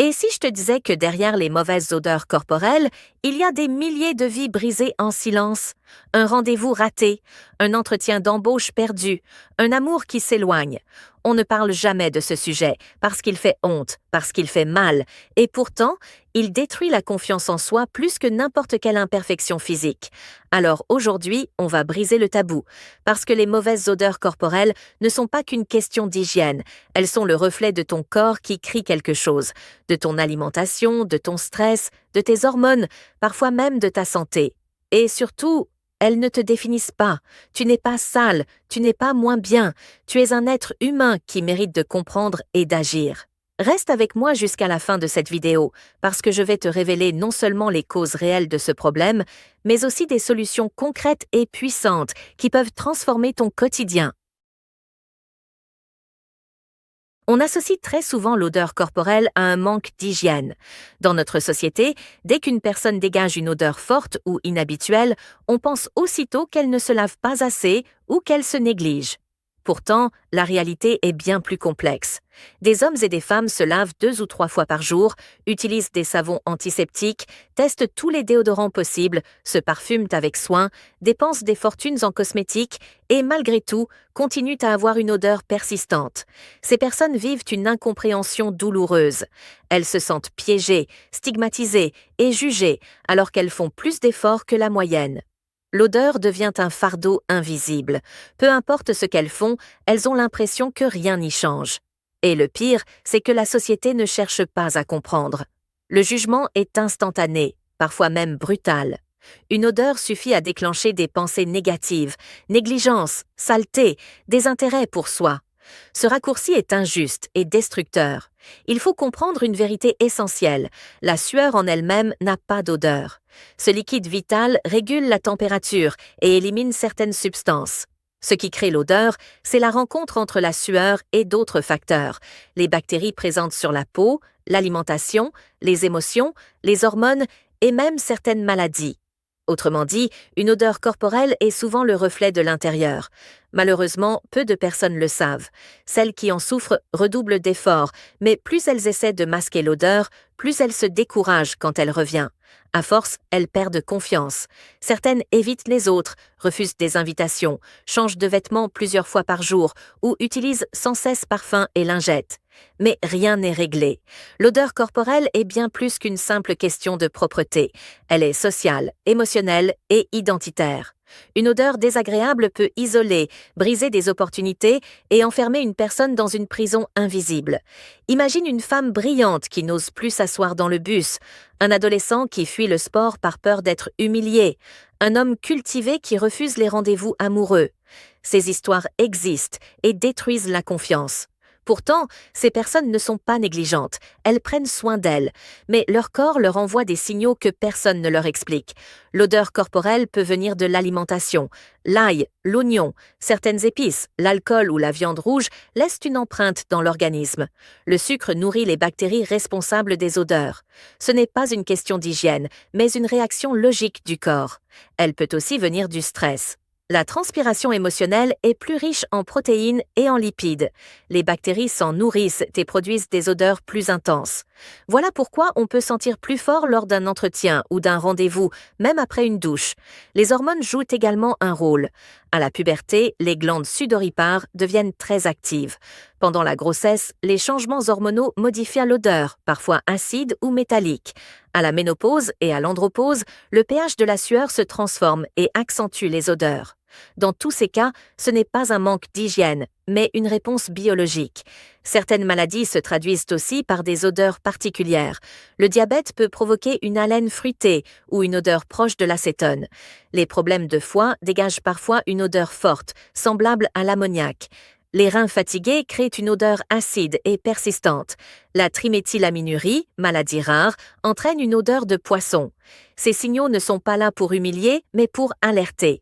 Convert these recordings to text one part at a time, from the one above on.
Et si je te disais que derrière les mauvaises odeurs corporelles, il y a des milliers de vies brisées en silence, un rendez-vous raté, un entretien d'embauche perdu, un amour qui s'éloigne. On ne parle jamais de ce sujet parce qu'il fait honte, parce qu'il fait mal, et pourtant, il détruit la confiance en soi plus que n'importe quelle imperfection physique. Alors aujourd'hui, on va briser le tabou, parce que les mauvaises odeurs corporelles ne sont pas qu'une question d'hygiène, elles sont le reflet de ton corps qui crie quelque chose, de ton alimentation, de ton stress, de tes hormones, parfois même de ta santé. Et surtout, elles ne te définissent pas. Tu n'es pas sale, tu n'es pas moins bien. Tu es un être humain qui mérite de comprendre et d'agir. Reste avec moi jusqu'à la fin de cette vidéo, parce que je vais te révéler non seulement les causes réelles de ce problème, mais aussi des solutions concrètes et puissantes qui peuvent transformer ton quotidien. On associe très souvent l'odeur corporelle à un manque d'hygiène. Dans notre société, dès qu'une personne dégage une odeur forte ou inhabituelle, on pense aussitôt qu'elle ne se lave pas assez ou qu'elle se néglige. Pourtant, la réalité est bien plus complexe. Des hommes et des femmes se lavent 2 ou 3 fois par jour, utilisent des savons antiseptiques, testent tous les déodorants possibles, se parfument avec soin, dépensent des fortunes en cosmétiques et, malgré tout, continuent à avoir une odeur persistante. Ces personnes vivent une incompréhension douloureuse. Elles se sentent piégées, stigmatisées et jugées, alors qu'elles font plus d'efforts que la moyenne. L'odeur devient un fardeau invisible. Peu importe ce qu'elles font, elles ont l'impression que rien n'y change. Et le pire, c'est que la société ne cherche pas à comprendre. Le jugement est instantané, parfois même brutal. Une odeur suffit à déclencher des pensées négatives, négligence, saleté, désintérêt pour soi. Ce raccourci est injuste et destructeur. Il faut comprendre une vérité essentielle. La sueur en elle-même n'a pas d'odeur. Ce liquide vital régule la température et élimine certaines substances. Ce qui crée l'odeur, c'est la rencontre entre la sueur et d'autres facteurs, les bactéries présentes sur la peau, l'alimentation, les émotions, les hormones et même certaines maladies. Autrement dit, une odeur corporelle est souvent le reflet de l'intérieur. Malheureusement, peu de personnes le savent. Celles qui en souffrent redoublent d'efforts, mais plus elles essaient de masquer l'odeur, plus elles se découragent quand elle revient. À force, elles perdent confiance. Certaines évitent les autres, refusent des invitations, changent de vêtements plusieurs fois par jour ou utilisent sans cesse parfums et lingettes. Mais rien n'est réglé. L'odeur corporelle est bien plus qu'une simple question de propreté. Elle est sociale, émotionnelle et identitaire. Une odeur désagréable peut isoler, briser des opportunités et enfermer une personne dans une prison invisible. Imagine une femme brillante qui n'ose plus s'asseoir dans le bus, un adolescent qui fuit le sport par peur d'être humilié, un homme cultivé qui refuse les rendez-vous amoureux. Ces histoires existent et détruisent la confiance. Pourtant, ces personnes ne sont pas négligentes, elles prennent soin d'elles, mais leur corps leur envoie des signaux que personne ne leur explique. L'odeur corporelle peut venir de l'alimentation. L'ail, l'oignon, certaines épices, l'alcool ou la viande rouge laissent une empreinte dans l'organisme. Le sucre nourrit les bactéries responsables des odeurs. Ce n'est pas une question d'hygiène, mais une réaction logique du corps. Elle peut aussi venir du stress. La transpiration émotionnelle est plus riche en protéines et en lipides. Les bactéries s'en nourrissent et produisent des odeurs plus intenses. Voilà pourquoi on peut sentir plus fort lors d'un entretien ou d'un rendez-vous, même après une douche. Les hormones jouent également un rôle. À la puberté, les glandes sudoripares deviennent très actives. Pendant la grossesse, les changements hormonaux modifient l'odeur, parfois acide ou métallique. À la ménopause et à l'andropause, le pH de la sueur se transforme et accentue les odeurs. Dans tous ces cas, ce n'est pas un manque d'hygiène, mais une réponse biologique. Certaines maladies se traduisent aussi par des odeurs particulières. Le diabète peut provoquer une haleine fruitée ou une odeur proche de l'acétone. Les problèmes de foie dégagent parfois une odeur forte, semblable à l'ammoniac. Les reins fatigués créent une odeur acide et persistante. La triméthylaminurie, maladie rare, entraîne une odeur de poisson. Ces signaux ne sont pas là pour humilier, mais pour alerter.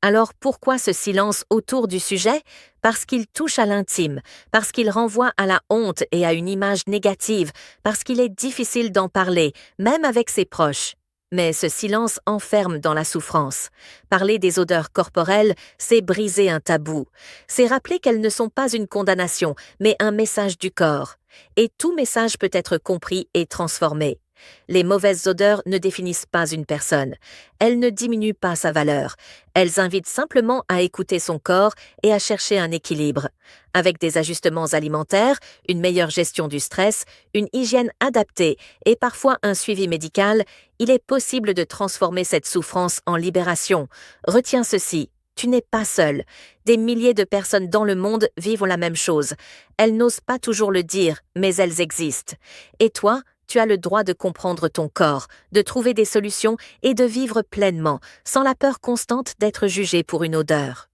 Alors pourquoi ce silence autour du sujet? Parce qu'il touche à l'intime, parce qu'il renvoie à la honte et à une image négative, parce qu'il est difficile d'en parler, même avec ses proches. Mais ce silence enferme dans la souffrance. Parler des odeurs corporelles, c'est briser un tabou. C'est rappeler qu'elles ne sont pas une condamnation, mais un message du corps. Et tout message peut être compris et transformé. Les mauvaises odeurs ne définissent pas une personne. Elles ne diminuent pas sa valeur. Elles invitent simplement à écouter son corps et à chercher un équilibre. Avec des ajustements alimentaires, une meilleure gestion du stress, une hygiène adaptée et parfois un suivi médical, il est possible de transformer cette souffrance en libération. Retiens ceci. Tu n'es pas seul. Des milliers de personnes dans le monde vivent la même chose. Elles n'osent pas toujours le dire, mais elles existent. Et toi, tu as le droit de comprendre ton corps, de trouver des solutions et de vivre pleinement, sans la peur constante d'être jugé pour une odeur.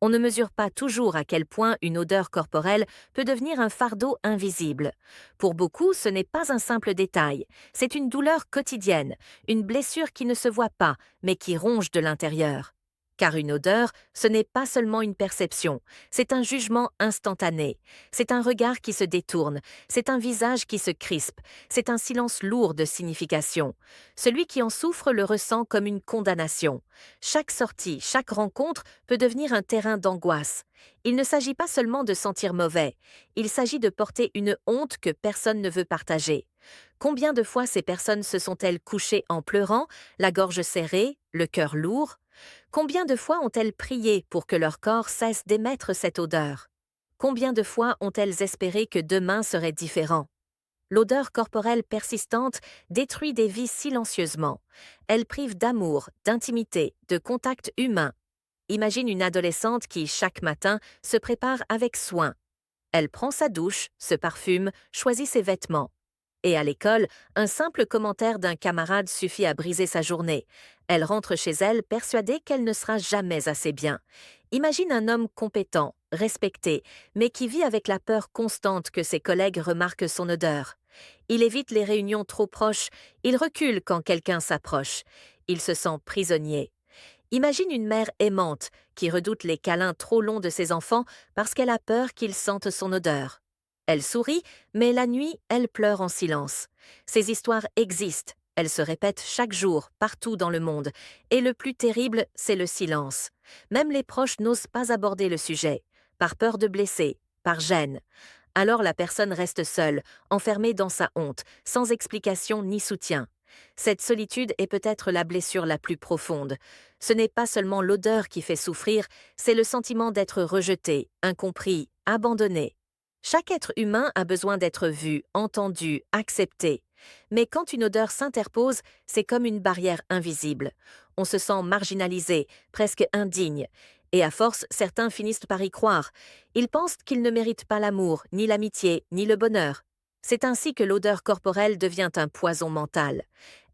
On ne mesure pas toujours à quel point une odeur corporelle peut devenir un fardeau invisible. Pour beaucoup, ce n'est pas un simple détail, c'est une douleur quotidienne, une blessure qui ne se voit pas, mais qui ronge de l'intérieur. Car une odeur, ce n'est pas seulement une perception, c'est un jugement instantané, c'est un regard qui se détourne, c'est un visage qui se crispe, c'est un silence lourd de signification. Celui qui en souffre le ressent comme une condamnation. Chaque sortie, chaque rencontre peut devenir un terrain d'angoisse. Il ne s'agit pas seulement de sentir mauvais, il s'agit de porter une honte que personne ne veut partager. Combien de fois ces personnes se sont-elles couchées en pleurant, la gorge serrée, le cœur lourd? Combien de fois ont-elles prié pour que leur corps cesse d'émettre cette odeur? Combien de fois ont-elles espéré que demain serait différent? L'odeur corporelle persistante détruit des vies silencieusement. Elle prive d'amour, d'intimité, de contact humain. Imagine une adolescente qui, chaque matin, se prépare avec soin. Elle prend sa douche, se parfume, choisit ses vêtements. Et à l'école, un simple commentaire d'un camarade suffit à briser sa journée. Elle rentre chez elle persuadée qu'elle ne sera jamais assez bien. Imagine un homme compétent, respecté, mais qui vit avec la peur constante que ses collègues remarquent son odeur. Il évite les réunions trop proches, il recule quand quelqu'un s'approche. Il se sent prisonnier. Imagine une mère aimante qui redoute les câlins trop longs de ses enfants parce qu'elle a peur qu'ils sentent son odeur. Elle sourit, mais la nuit, elle pleure en silence. Ces histoires existent, elles se répètent chaque jour, partout dans le monde, et le plus terrible, c'est le silence. Même les proches n'osent pas aborder le sujet, par peur de blesser, par gêne. Alors la personne reste seule, enfermée dans sa honte, sans explication ni soutien. Cette solitude est peut-être la blessure la plus profonde. Ce n'est pas seulement l'odeur qui fait souffrir, c'est le sentiment d'être rejeté, incompris, abandonné. Chaque être humain a besoin d'être vu, entendu, accepté. Mais quand une odeur s'interpose, c'est comme une barrière invisible. On se sent marginalisé, presque indigne. Et à force, certains finissent par y croire. Ils pensent qu'ils ne méritent pas l'amour, ni l'amitié, ni le bonheur. C'est ainsi que l'odeur corporelle devient un poison mental.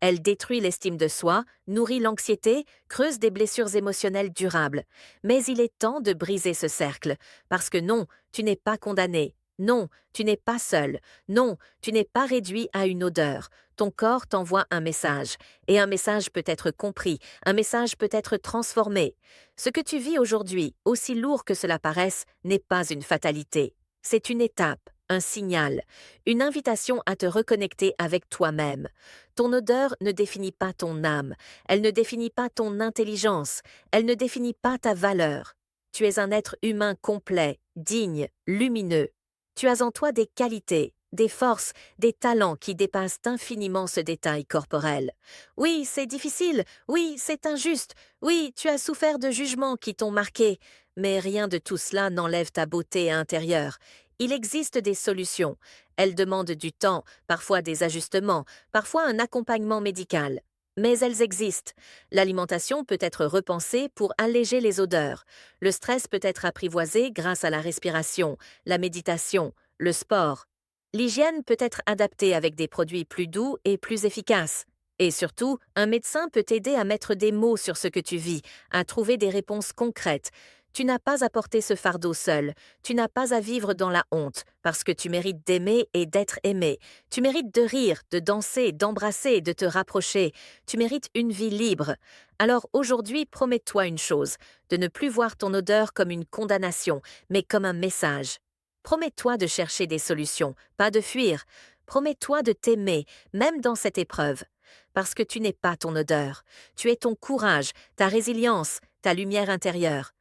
Elle détruit l'estime de soi, nourrit l'anxiété, creuse des blessures émotionnelles durables. Mais il est temps de briser ce cercle, parce que non, tu n'es pas condamné. Non, tu n'es pas seul. Non, tu n'es pas réduit à une odeur. Ton corps t'envoie un message. Et un message peut être compris, un message peut être transformé. Ce que tu vis aujourd'hui, aussi lourd que cela paraisse, n'est pas une fatalité. C'est une étape, un signal, une invitation à te reconnecter avec toi-même. Ton odeur ne définit pas ton âme, elle ne définit pas ton intelligence, elle ne définit pas ta valeur. Tu es un être humain complet, digne, lumineux. Tu as en toi des qualités, des forces, des talents qui dépassent infiniment ce détail corporel. Oui, c'est difficile, oui, c'est injuste, oui, tu as souffert de jugements qui t'ont marqué, mais rien de tout cela n'enlève ta beauté intérieure. Il existe des solutions. Elles demandent du temps, parfois des ajustements, parfois un accompagnement médical. Mais elles existent. L'alimentation peut être repensée pour alléger les odeurs. Le stress peut être apprivoisé grâce à la respiration, la méditation, le sport. L'hygiène peut être adaptée avec des produits plus doux et plus efficaces. Et surtout, un médecin peut t'aider à mettre des mots sur ce que tu vis, à trouver des réponses concrètes. Tu n'as pas à porter ce fardeau seul, tu n'as pas à vivre dans la honte, parce que tu mérites d'aimer et d'être aimé. Tu mérites de rire, de danser, d'embrasser, de te rapprocher. Tu mérites une vie libre. Alors aujourd'hui, promets-toi une chose, de ne plus voir ton odeur comme une condamnation, mais comme un message. Promets-toi de chercher des solutions, pas de fuir. Promets-toi de t'aimer, même dans cette épreuve. Parce que tu n'es pas ton odeur. Tu es ton courage, ta résilience, ta lumière intérieure.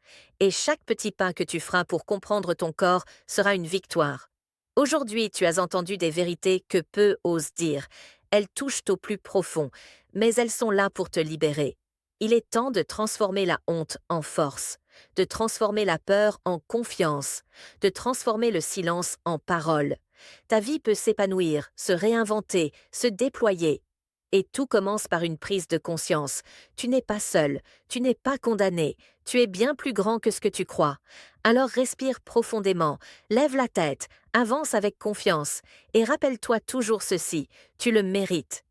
Et chaque petit pas que tu feras pour comprendre ton corps sera une victoire. Aujourd'hui, tu as entendu des vérités que peu osent dire. Elles touchent au plus profond, mais elles sont là pour te libérer. Il est temps de transformer la honte en force, de transformer la peur en confiance, de transformer le silence en parole. Ta vie peut s'épanouir, se réinventer, se déployer. Et tout commence par une prise de conscience. Tu n'es pas seul, tu n'es pas condamné, tu es bien plus grand que ce que tu crois. Alors respire profondément, lève la tête, avance avec confiance, et rappelle-toi toujours ceci, tu le mérites.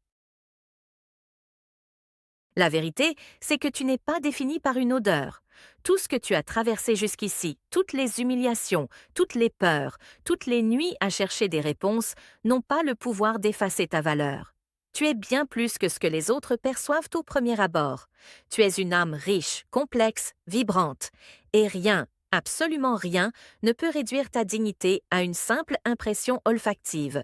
La vérité, c'est que tu n'es pas défini par une odeur. Tout ce que tu as traversé jusqu'ici, toutes les humiliations, toutes les peurs, toutes les nuits à chercher des réponses, n'ont pas le pouvoir d'effacer ta valeur. Tu es bien plus que ce que les autres perçoivent au premier abord. Tu es une âme riche, complexe, vibrante. Et rien, absolument rien, ne peut réduire ta dignité à une simple impression olfactive.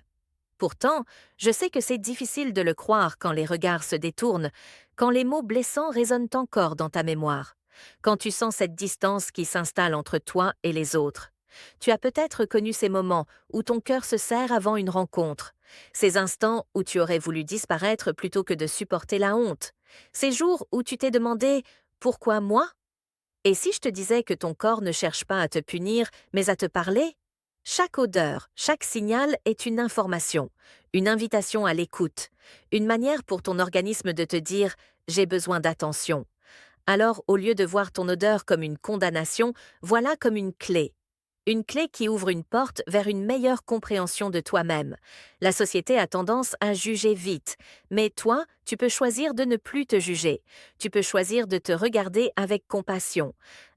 Pourtant, je sais que c'est difficile de le croire quand les regards se détournent, quand les mots blessants résonnent encore dans ta mémoire, quand tu sens cette distance qui s'installe entre toi et les autres. Tu as peut-être connu ces moments où ton cœur se serre avant une rencontre, ces instants où tu aurais voulu disparaître plutôt que de supporter la honte, ces jours où tu t'es demandé « Pourquoi moi ?» Et si je te disais que ton corps ne cherche pas à te punir, mais à te parler? Chaque odeur, chaque signal est une information, une invitation à l'écoute, une manière pour ton organisme de te dire « j'ai besoin d'attention ». Alors, au lieu de voir ton odeur comme une condamnation, voilà comme une clé. Une clé qui ouvre une porte vers une meilleure compréhension de toi-même. La société a tendance à juger vite, mais toi, tu peux choisir de ne plus te juger. Tu peux choisir de te regarder avec compassion.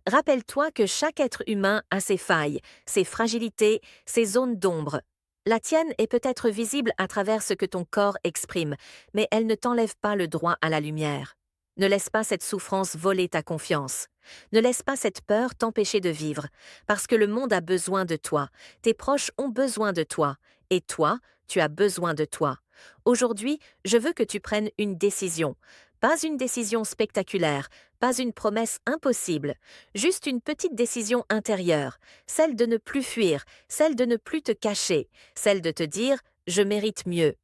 Rappelle-toi que chaque être humain a ses failles, ses fragilités, ses zones d'ombre. La tienne est peut-être visible à travers ce que ton corps exprime, mais elle ne t'enlève pas le droit à la lumière. Ne laisse pas cette souffrance voler ta confiance. Ne laisse pas cette peur t'empêcher de vivre, parce que le monde a besoin de toi, tes proches ont besoin de toi, et toi, tu as besoin de toi. Aujourd'hui, je veux que tu prennes une décision. Pas une décision spectaculaire, pas une promesse impossible, juste une petite décision intérieure, celle de ne plus fuir, celle de ne plus te cacher, celle de te dire « je mérite mieux ».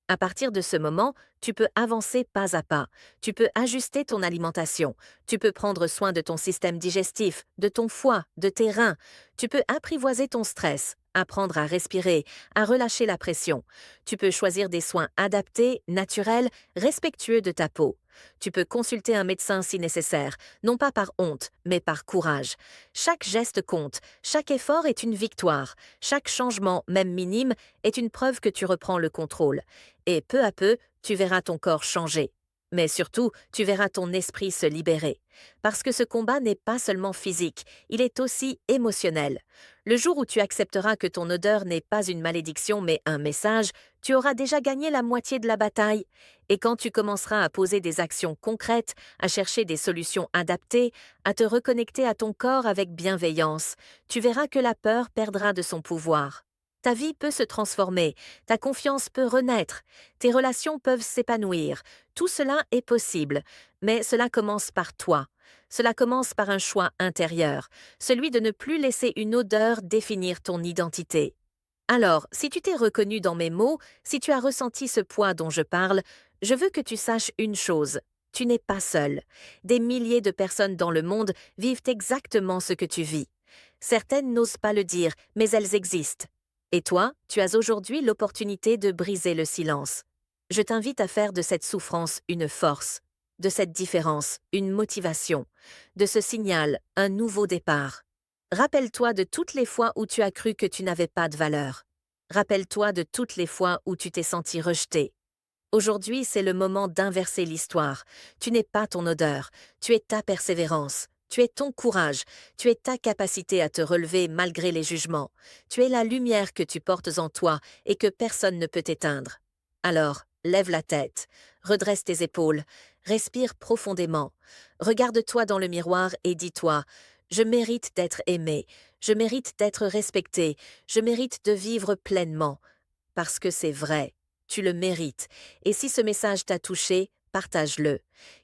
À partir de ce moment, tu peux avancer pas à pas, tu peux ajuster ton alimentation, tu peux prendre soin de ton système digestif, de ton foie, de tes reins, tu peux apprivoiser ton stress, apprendre à respirer, à relâcher la pression. Tu peux choisir des soins adaptés, naturels, respectueux de ta peau. Tu peux consulter un médecin si nécessaire, non pas par honte, mais par courage. Chaque geste compte, chaque effort est une victoire, chaque changement, même minime, est une preuve que tu reprends le contrôle. Et peu à peu, tu verras ton corps changer. Mais surtout, tu verras ton esprit se libérer. Parce que ce combat n'est pas seulement physique, il est aussi émotionnel. Le jour où tu accepteras que ton odeur n'est pas une malédiction mais un message, tu auras déjà gagné la moitié de la bataille. Et quand tu commenceras à poser des actions concrètes, à chercher des solutions adaptées, à te reconnecter à ton corps avec bienveillance, tu verras que la peur perdra de son pouvoir. Ta vie peut se transformer, ta confiance peut renaître, tes relations peuvent s'épanouir. Tout cela est possible, mais cela commence par toi. Cela commence par un choix intérieur, celui de ne plus laisser une odeur définir ton identité. Alors, si tu t'es reconnu dans mes mots, si tu as ressenti ce poids dont je parle, je veux que tu saches une chose. Tu n'es pas seul. Des milliers de personnes dans le monde vivent exactement ce que tu vis. Certaines n'osent pas le dire, mais elles existent. Et toi, tu as aujourd'hui l'opportunité de briser le silence. Je t'invite à faire de cette souffrance une force, de cette différence une motivation, de ce signal un nouveau départ. Rappelle-toi de toutes les fois où tu as cru que tu n'avais pas de valeur. Rappelle-toi de toutes les fois où tu t'es senti rejeté. Aujourd'hui, c'est le moment d'inverser l'histoire. Tu n'es pas ton odeur, tu es ta persévérance. Tu es ton courage, tu es ta capacité à te relever malgré les jugements. Tu es la lumière que tu portes en toi et que personne ne peut éteindre. Alors, lève la tête, redresse tes épaules, respire profondément. Regarde-toi dans le miroir et dis-toi « Je mérite d'être aimé, je mérite d'être respecté, je mérite de vivre pleinement ». parce que c'est vrai. Tu le mérites. Et si ce message t'a touché, partage-le.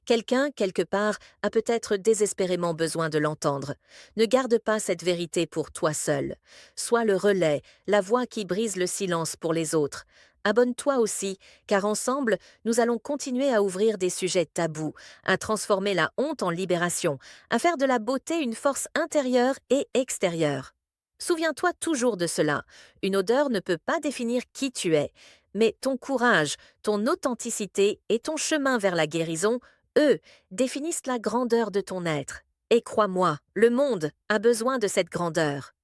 Quelqu'un, quelque part, a peut-être désespérément besoin de l'entendre. Ne garde pas cette vérité pour toi seul. Sois le relais, la voix qui brise le silence pour les autres. Abonne-toi aussi, car ensemble, nous allons continuer à ouvrir des sujets tabous, à transformer la honte en libération, à faire de la beauté une force intérieure et extérieure. Souviens-toi toujours de cela. Une odeur ne peut pas définir qui tu es, mais ton courage, ton authenticité et ton chemin vers la guérison, eux, définissent la grandeur de ton être. Et crois-moi, le monde a besoin de cette grandeur.